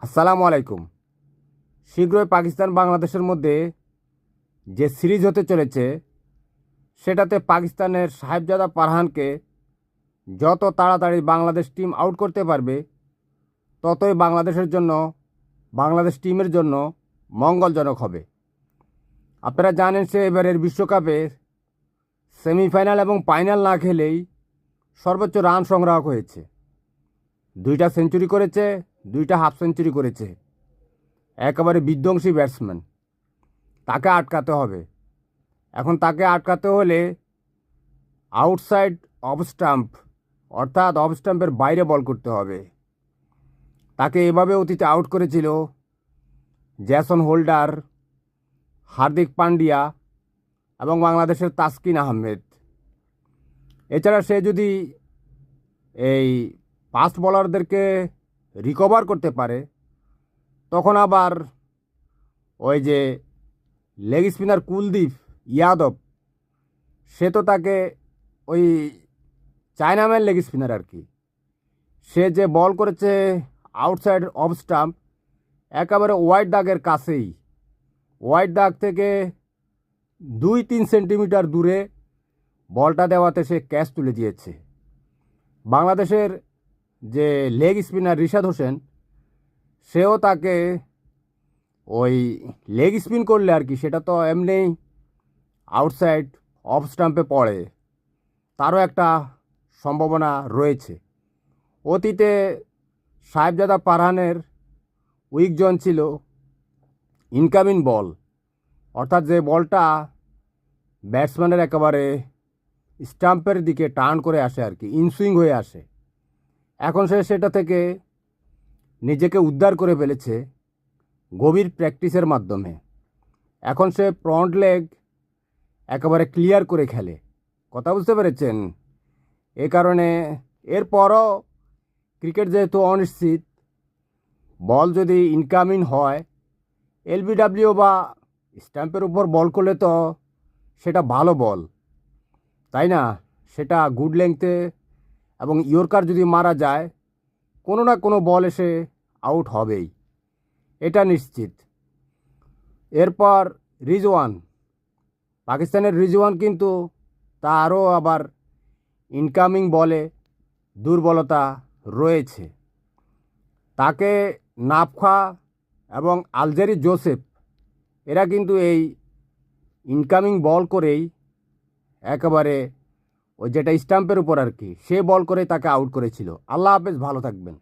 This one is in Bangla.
আসসালামু আলাইকুম। শীঘ্রই পাকিস্তান বাংলাদেশের মধ্যে যে সিরিজ হতে চলেছে সেটাতে পাকিস্তানের সাহেবজাদা পারহানকে যত তাড়াতাড়ি বাংলাদেশ টিম আউট করতে পারবে ততই বাংলাদেশের জন্য, বাংলাদেশ টিমের জন্য মঙ্গলজনক হবে। আপনারা জানেন সে এবারের বিশ্বকাপে সেমিফাইনাল এবং ফাইনাল না খেলেই সর্বোচ্চ রান সংগ্রাহক হয়েছে। 2টা সেঞ্চুরি করেছে, 2টা হাফ সেঞ্চুরি করেছে। একেবারে বিধ্বংসী ব্যাটসম্যান। তাকে আটকাতে হবে। এখন তাকে আটকাতে হলে আউটসাইড অফ স্টাম্প, অর্থাৎ অফ স্টাম্পের বাইরে বল করতে হবে। তাকে এভাবে অতীতে আউট করেছিল জেসন হোল্ডার, হার্দিক পান্ডিয়া এবং বাংলাদেশের তাসকিন আহমেদ। এছাড়া সে যদি এই ফাস্ট বোলারদেরকে রিকভার করতে পারে তখন আবার ওই যে লেগ স্পিনার কুলদীপ যাদব, সে তো তাকে ওই চায়নাম্যান লেগ স্পিনার আর কি, সে যে বল করেছে আউটসাইড অফ স্টাম্প একেবারে ওয়াইড দাগের কাছেই, ওয়াইড দাগ থেকে 2-3 সেন্টিমিটার দূরে বলটা দেওয়াতে সে ক্যাচ তুলে দিয়েছে। বাংলাদেশের যে লেগ স্পিনার রিশাদ হোসেন, সেও তাকে ওই লেগ স্পিন করলে আর কি, সেটা তো এমনি আউটসাইড অফ স্টাম্পে পড়ে, তারও একটা সম্ভাবনা রয়েছে। অতীতে সাহেবজাদা পারহানের উইক জন ছিল ইনকামিং বল, অর্থাৎ যে বলটা ব্যাটসম্যানের একেবারে স্টাম্পের দিকে টার্ন করে আসে আর কি, ইনসুইং হয়ে আসে। এখন সে সেটা থেকে নিজেকে উদ্ধার করে ফেলেছে গভীর প্র্যাকটিসের মাধ্যমে। এখন সে ফ্রন্ট লেগ একেবারে ক্লিয়ার করে খেলে। কথা বুঝতে পেরেছেন? এ কারণে এরপরও ক্রিকেট যেহেতু অনিশ্চিত, বল যদি ইনকামিং হয় এলবিডব্লিউ বা স্ট্যাম্পের উপর বল করলে তো সেটা ভালো বল, তাই না? সেটা গুড লেংথে এবং ইয়র্কার যদি মারা যায় কোনো না কোনো বল এসে আউট হবেই, এটা নিশ্চিত। এরপর রিজওয়ান, পাকিস্তানের রিজওয়ান কিন্তু তারও আবার ইনকামিং বলে দুর্বলতা রয়েছে। তাকে নাফখা এবং আলজেরি জোসেফ এরা কিন্তু এই ইনকামিং বল করেই একেবারে ওই যেটা স্টাম্পের উপর আর কি, সে বল করে তাকে আউট করেছিল। আল্লাহ হাফেজ, ভালো থাকবেন।